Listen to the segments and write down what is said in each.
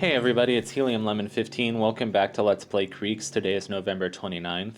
Hey everybody, it's Ep.11. Welcome back to Let's Play Creaks. Today is November 29th.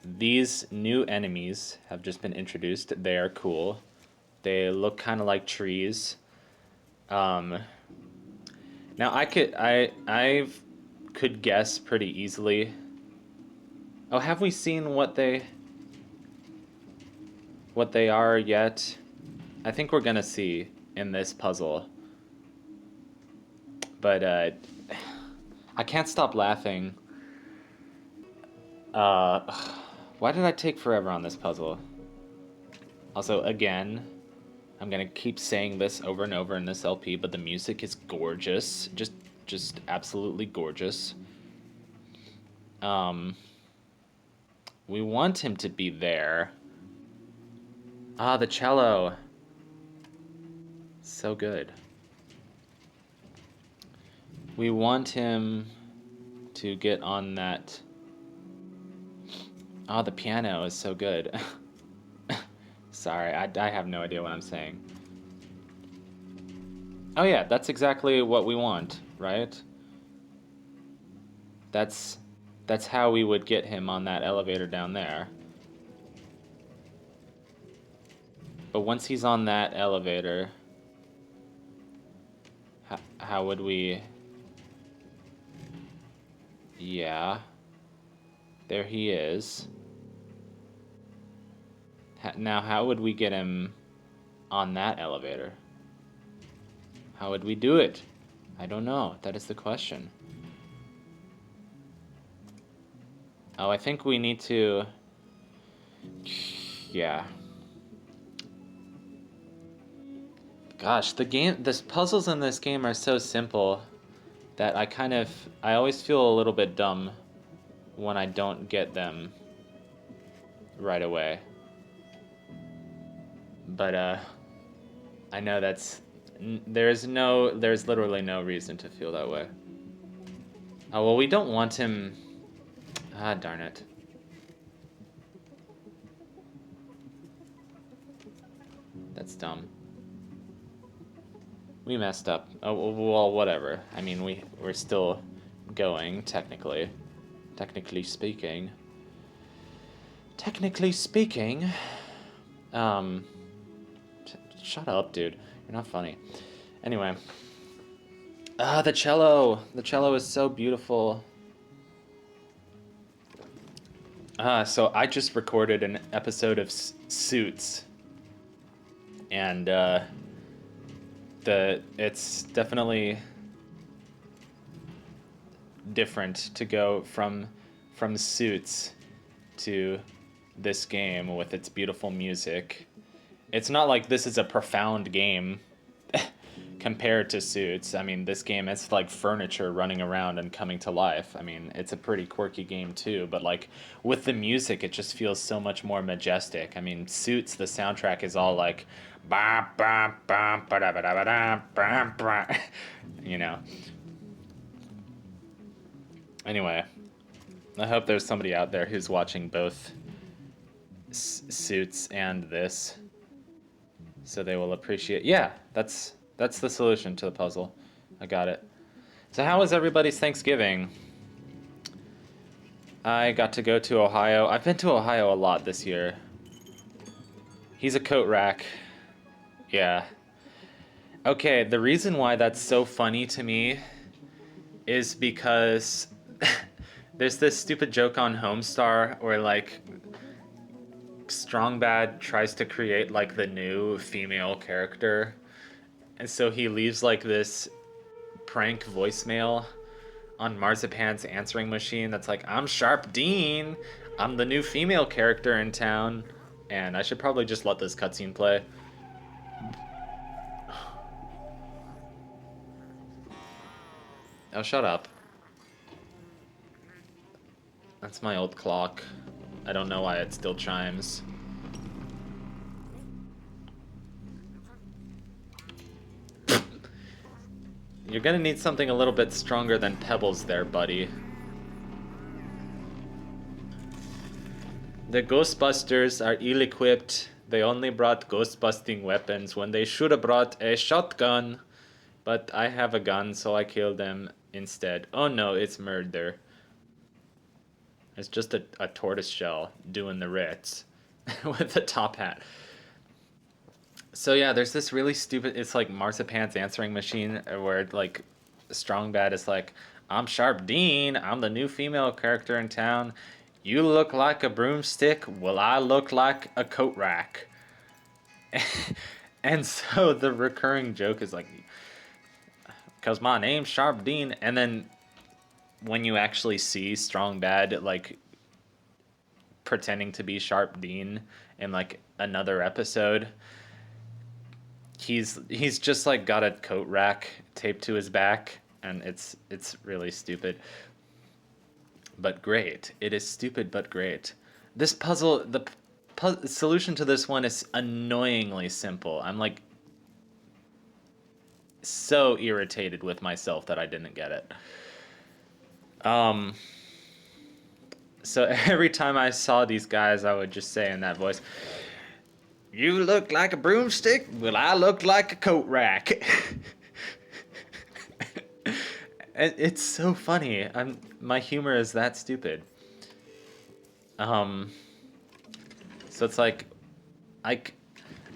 These new enemies have just been introduced. They are cool. They look kind of like trees. Now I could guess pretty easily. Oh, have we seen what they are yet? I think we're gonna see in this puzzle. But I can't stop laughing. Why did I take forever on this puzzle? Also, again, I'm gonna keep saying this over and over in this LP, but the music is gorgeous. Just absolutely gorgeous. We want him to be there. Ah, the cello. So good. We want him to get on that. Oh, the piano is so good. Sorry, I have no idea what I'm saying. Oh yeah, that's exactly what we want, right? That's how we would get him on that elevator down there. But once he's on that elevator, how would we... Yeah. There he is. Now, how would we get him on that elevator? How would we do it? I don't know. That is the question. Oh, I think we need to... Yeah. Gosh, the puzzles in this game are so simple that I always feel a little bit dumb when I don't get them right away. But I know there's literally no reason to feel that way. Oh, well, we don't want him. Ah, darn it. That's dumb. We messed up. Oh, well, whatever. I mean, we're still going, technically. Technically speaking. Shut up, dude. You're not funny. Anyway. Ah, the cello! The cello is so beautiful. So I just recorded an episode of Suits. And, it's definitely different to go from Suits to this game with its beautiful music. It's not like this is a profound game compared to Suits. I mean, this game is like furniture running around and coming to life. I mean, it's a pretty quirky game too, but like with the music, it just feels so much more majestic. I mean, Suits, the soundtrack is all like, bah, bah, bah, ba, da, ba, da, ba, da, bah, bah. You know. Anyway, I hope there's somebody out there who's watching both Suits and this, so they will appreciate. Yeah, that's the solution to the puzzle. I got it. So how was everybody's Thanksgiving? I got to go to Ohio. I've been to Ohio a lot this year. He's a coat rack. Yeah. Okay, the reason why that's so funny to me is because there's this stupid joke on Homestar where, like, Strong Bad tries to create, like, the new female character. And so he leaves, like, this prank voicemail on Marzipan's answering machine that's like, I'm Sharp Dean. I'm the new female character in town. And I should probably just let this cutscene play. Oh, shut up. That's my old clock. I don't know why it still chimes. You're gonna need something a little bit stronger than pebbles there, buddy. The Ghostbusters are ill-equipped. They only brought ghost-busting weapons when they should have brought a shotgun. But I have a gun, so I killed them instead. Oh no, it's murder. It's just a tortoise shell doing the Ritz with a top hat. So yeah, there's this really stupid. It's like Marzipan's answering machine, where like Strong Bad is like, "I'm Sharp Dean. I'm the new female character in town. You look like a broomstick. Well, I look like a coat rack." And so the recurring joke is like, "Cause my name's Sharp Dean," and then when you actually see Strong Bad like pretending to be Sharp Dean in like another episode, he's just like got a coat rack taped to his back, and it's really stupid, but great. It is stupid but great. This puzzle, the solution to this one is annoyingly simple. I'm like so irritated with myself that I didn't get it. So every time I saw these guys, I would just say in that voice, "You look like a broomstick? Well, I look like a coat rack." It's so funny. My humor is that stupid. Um, so it's like, I,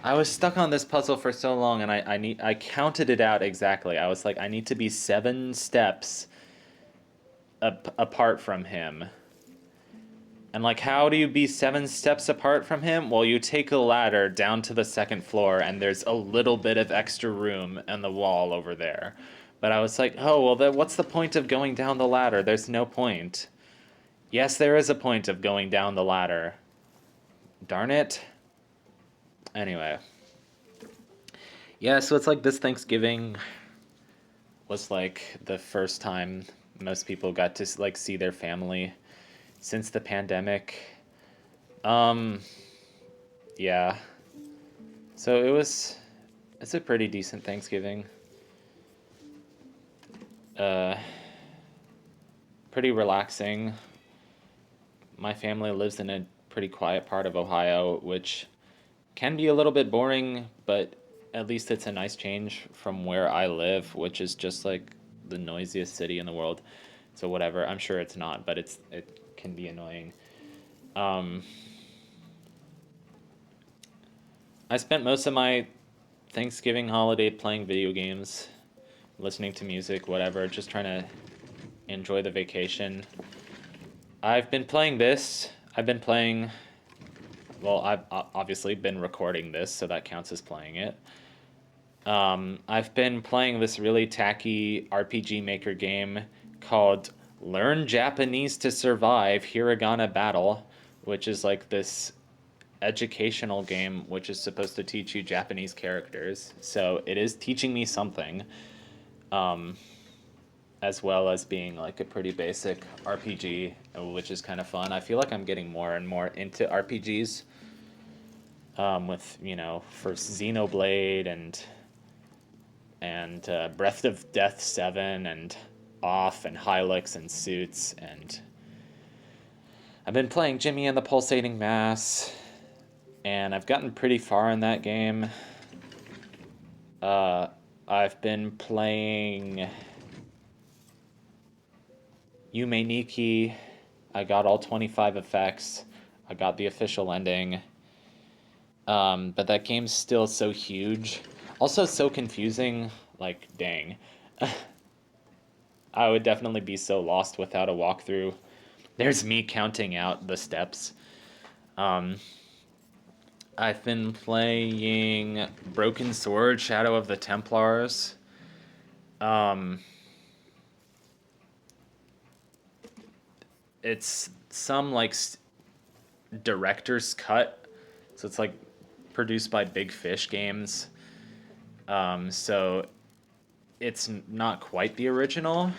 I was stuck on this puzzle for so long, and I counted it out exactly. I was like, I need to be 7 steps apart from him. And like, how do you be 7 steps apart from him? Well, you take a ladder down to the 2nd floor, and there's a little bit of extra room in the wall over there. But I was like, oh, well, then what's the point of going down the ladder? There's no point. Yes, there is a point of going down the ladder. Darn it. Anyway. Yeah, so it's like this Thanksgiving was like the first time most people got to like see their family since the pandemic. Yeah. So it's a pretty decent Thanksgiving. Pretty relaxing. My family lives in a pretty quiet part of Ohio, which can be a little bit boring, but at least it's a nice change from where I live, which is just like the noisiest city in the world. So whatever, I'm sure it's not, but it can be annoying. I spent most of my Thanksgiving holiday playing video games, listening to music, whatever, just trying to enjoy the vacation. I've been playing this. Well, I've obviously been recording this, so that counts as playing it. I've been playing this really tacky RPG Maker game called Learn Japanese to Survive Hiragana Battle, which is like this educational game which is supposed to teach you Japanese characters. So it is teaching me something, as well as being like a pretty basic RPG, which is kind of fun. I feel like I'm getting more and more into RPGs, with, first Xenoblade and Breath of Death 7 and Off and Hylix and Suits, and I've been playing Jimmy and the Pulsating Mass, and I've gotten pretty far in that game. I've been playing Yume Nikki. I got all 25 effects. I got the official ending. But that game's still so huge. Also so confusing. Like, dang. I would definitely be so lost without a walkthrough. There's me counting out the steps. I've been playing Broken Sword, Shadow of the Templars. It's some like director's cut, so it's like produced by Big Fish Games. So it's not quite the original,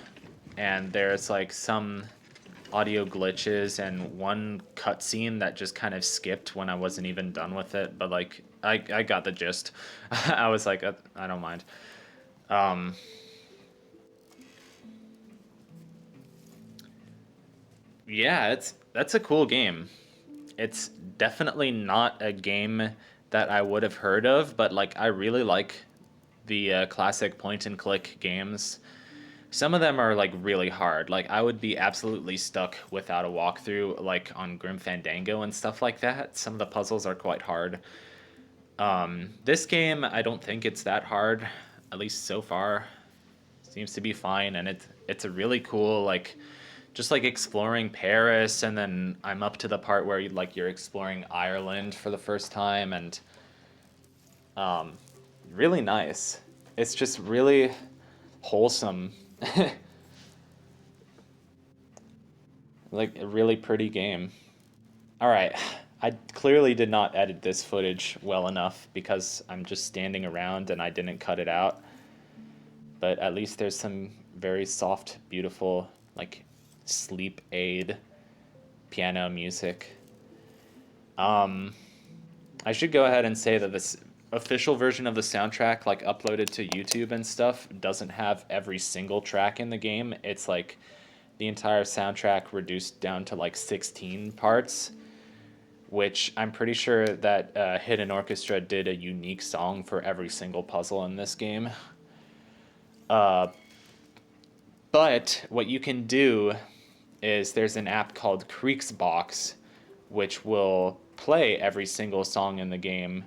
and there's like some audio glitches and one cutscene that just kind of skipped when I wasn't even done with it. But like I got the gist. I was like, I don't mind. Yeah, that's a cool game. It's definitely not a game that I would have heard of, but like I really like the classic point and click games. Some of them are like really hard. Like I would be absolutely stuck without a walkthrough, like on Grim Fandango and stuff like that. Some of the puzzles are quite hard. This game, I don't think it's that hard, at least so far. Seems to be fine, and it's a really cool like just like exploring Paris, and then I'm up to the part where you're exploring Ireland for the first time, and um, really nice. It's just really wholesome, like a really pretty game. All right, I clearly did not edit this footage well enough because I'm just standing around and I didn't cut it out. But at least there's some very soft, beautiful, like sleep aid piano music. Um, I should go ahead and say that this official version of the soundtrack, like uploaded to YouTube and stuff, doesn't have every single track in the game. It's like the entire soundtrack reduced down to like 16 parts, which I'm pretty sure that Hidden Orchestra did a unique song for every single puzzle in this game. Uh, but what you can do is there's an app called Creaks Box, which will play every single song in the game.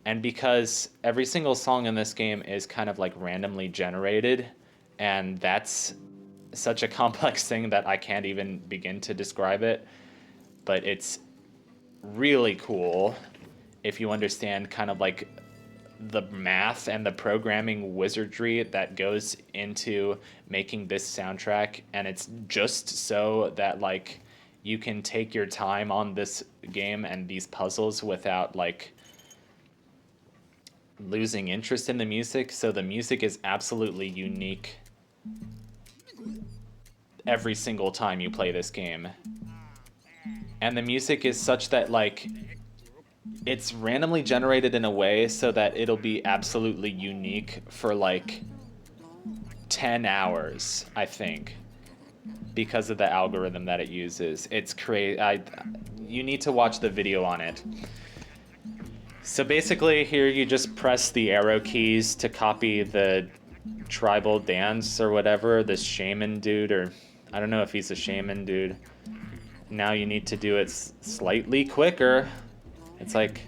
And because every single song in this game is kind of like randomly generated, and that's such a complex thing that I can't even begin to describe it, but it's really cool if you understand kind of like the math and the programming wizardry that goes into making this soundtrack. And it's just so that like you can take your time on this game and these puzzles without like losing interest in the music. So the music is absolutely unique every single time you play this game. And the music is such that like it's randomly generated in a way so that it'll be absolutely unique for like 10 hours, I think, because of the algorithm that it uses. It's crazy. You need to watch the video on it. So basically here you just press the arrow keys to copy the tribal dance or whatever, this shaman dude, or I don't know if he's a shaman dude. Now you need to do it slightly quicker. It's like,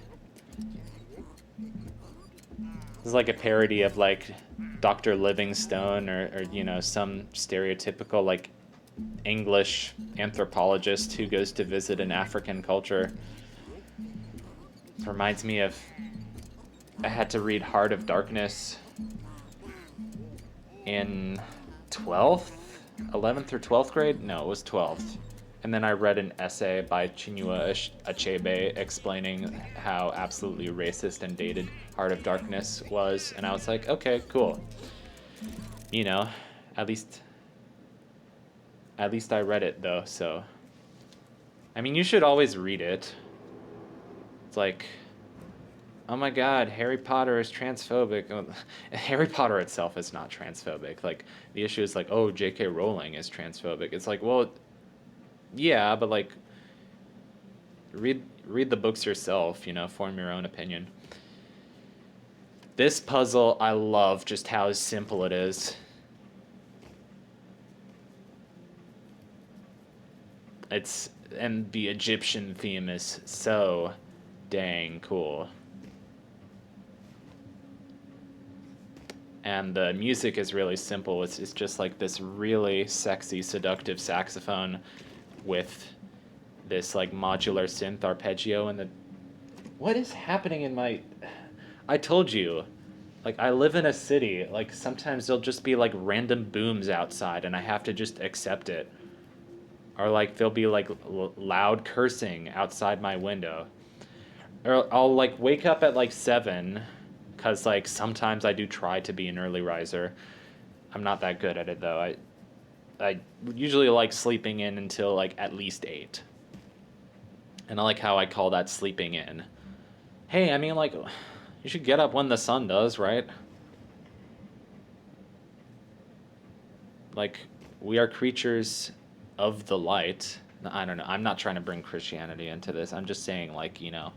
this is like a parody of like Dr. Livingstone or you know, some stereotypical like English anthropologist who goes to visit an African culture. It reminds me of, I had to read Heart of Darkness in 12th, 11th or 12th grade? No, it was 12th. And then I read an essay by Chinua Achebe explaining how absolutely racist and dated Heart of Darkness was. And I was like, okay, cool. You know, at least I read it though, so. I mean, you should always read it. It's like, oh my god, Harry Potter is transphobic. Harry Potter itself is not transphobic. Like, the issue is like, oh, J.K. Rowling is transphobic. It's like, well, yeah, but like, read the books yourself, you know, form your own opinion. This puzzle, I love just how simple it is. And the Egyptian theme is so dang cool. And the music is really simple. It's just like this really sexy, seductive saxophone with this like modular synth arpeggio. And the, what is happening in my, I told you, like I live in a city, like sometimes there'll just be like random booms outside and I have to just accept it. Or like there'll be like loud cursing outside my window. Or I'll like wake up at like 7, because like sometimes I do try to be an early riser. I'm not that good at it though. I usually like sleeping in until like at least 8. And I like how I call that sleeping in. Hey, I mean like, you should get up when the sun does, right? Like, we are creatures of the light. I don't know. I'm not trying to bring Christianity into this. I'm just saying like, you know,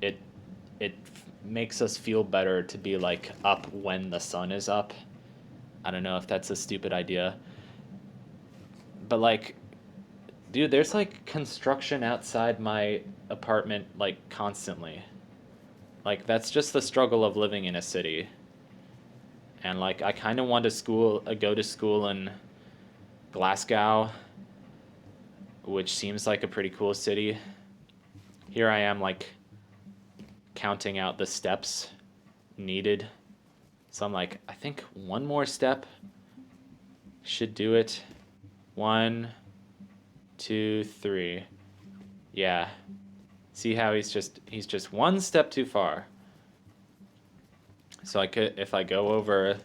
it makes us feel better to be like up when the sun is up. I don't know if that's a stupid idea, but like, dude, there's like construction outside my apartment like constantly. Like that's just the struggle of living in a city. And like I kind of want to go to school in Glasgow, which seems like a pretty cool city. Here I am like counting out the steps needed. So I'm like, I think one more step should do it. 1, 2, 3. Yeah. See how he's just one step too far. So I could, if I go over,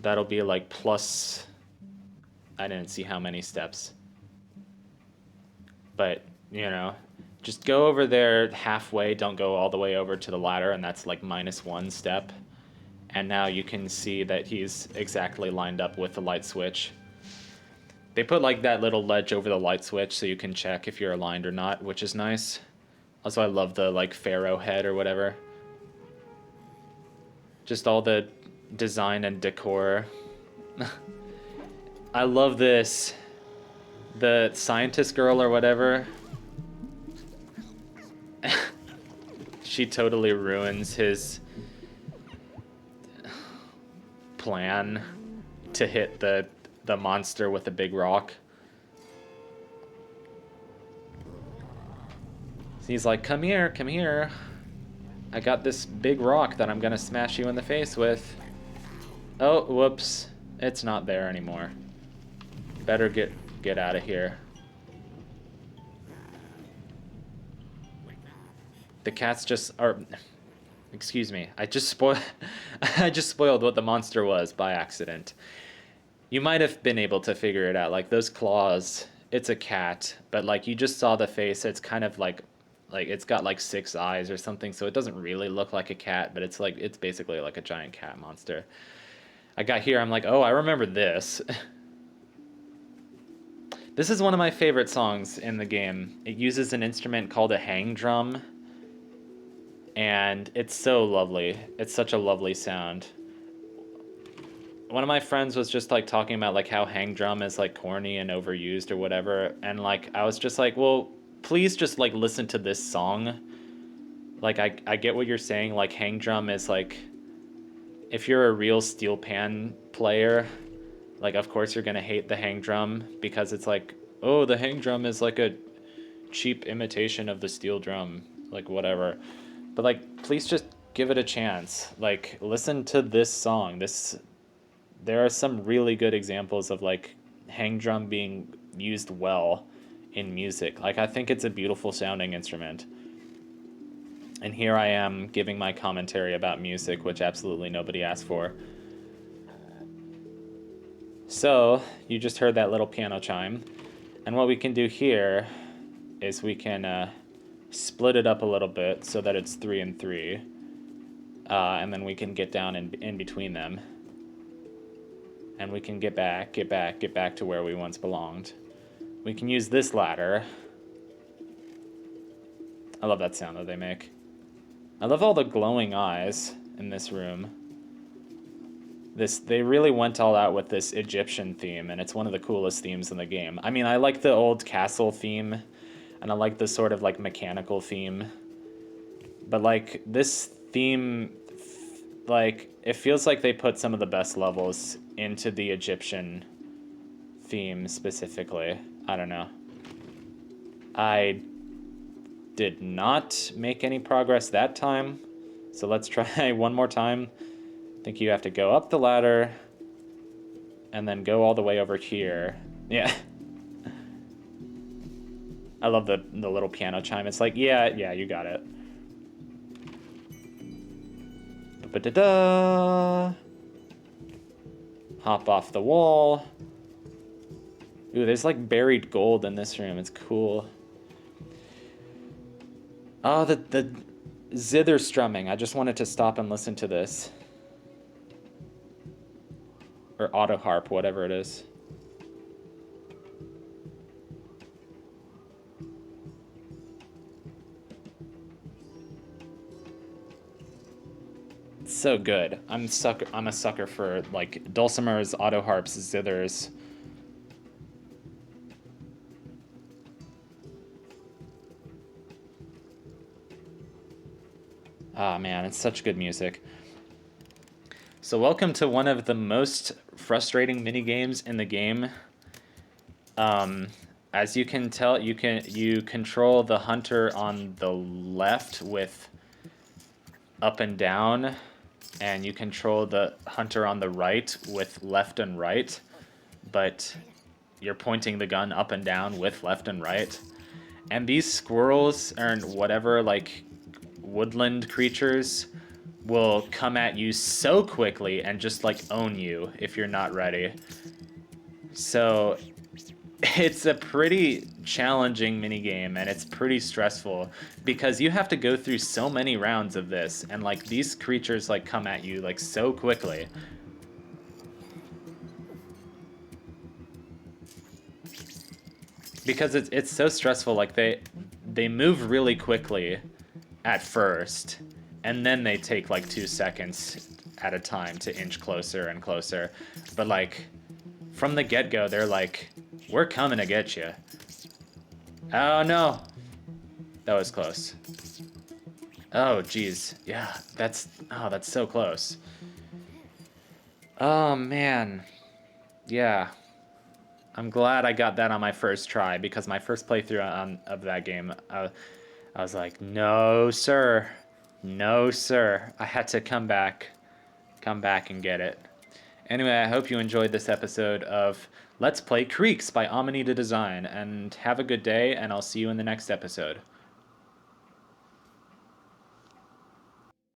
that'll be like plus, I didn't see how many steps. But, you know, just go over there halfway, don't go all the way over to the ladder, and that's like -1 step. And now you can see that he's exactly lined up with the light switch. They put like that little ledge over the light switch so you can check if you're aligned or not, which is nice. Also, I love the like pharaoh head or whatever. Just all the design and decor. I love this. The scientist girl or whatever. She totally ruins his plan to hit the monster with a big rock. So he's like, come here, come here. I got this big rock that I'm gonna smash you in the face with. Oh, whoops. It's not there anymore. Better get out of here. The cats just are... Excuse me. I just spoiled what the monster was by accident. You might have been able to figure it out. Like, those claws, it's a cat. But, like, you just saw the face. It's kind of like it's got, like, 6 eyes or something. So it doesn't really look like a cat. But it's, like, it's basically like a giant cat monster. I got here. I'm like, oh, I remember this. This is one of my favorite songs in the game. It uses an instrument called a hang drum. And it's so lovely. It's such a lovely sound. One of my friends was just like talking about like how hang drum is like corny and overused or whatever, and like I was just like, well, please just like listen to this song. Like I get what you're saying. Like hang drum is like, if you're a real steel pan player, like of course you're gonna hate the hang drum because it's like, oh, the hang drum is like a cheap imitation of the steel drum, like whatever. But like, please just give it a chance. Like, listen to this song. There are some really good examples of like hang drum being used well in music. Like, I think it's a beautiful sounding instrument. And here I am giving my commentary about music, which absolutely nobody asked for. So, you just heard that little piano chime. And what we can do here is we can split it up a little bit so that it's 3 and 3. And then we can get down in between them. And we can get back to where we once belonged. We can use this ladder. I love that sound that they make. I love all the glowing eyes in this room. They really went all out with this Egyptian theme, and it's one of the coolest themes in the game. I mean, I like the old castle theme, and I like the sort of like mechanical theme. But like this theme, like it feels like they put some of the best levels into the Egyptian theme specifically. I don't know. I did not make any progress that time, so let's try one more time. I think you have to go up the ladder and then go all the way over here. Yeah. I love the little piano chime. It's like, yeah, you got it. Ba-da-da. Hop off the wall. Ooh, there's like buried gold in this room. It's cool. Oh, the zither strumming. I just wanted to stop and listen to this. Or auto harp, whatever it is. So good. I'm a sucker for like dulcimers, auto harps, zithers. Ah man, it's such good music. So welcome to one of the most frustrating mini games in the game. Um, as you can tell, you control the hunter on the left with up and down, and you control the hunter on the right with left and right, but you're pointing the gun up and down with left and right. And these squirrels and whatever like woodland creatures will come at you so quickly and just like own you if you're not ready. So it's a pretty challenging mini game, and it's pretty stressful because you have to go through so many rounds of this, and like these creatures like come at you like so quickly. Because it's so stressful. Like they move really quickly at first, and then they take like 2 seconds at a time to inch closer and closer. But like from the get-go, they're like, we're coming to get you. Oh no, that was close. Oh geez, yeah, that's so close. Oh man, yeah. I'm glad I got that on my first try, because my first playthrough of that game, I was like, no sir, no sir. I had to come back and get it. Anyway, I hope you enjoyed this episode of Let's Play Creaks by Amanita Design, and have a good day, and I'll see you in the next episode.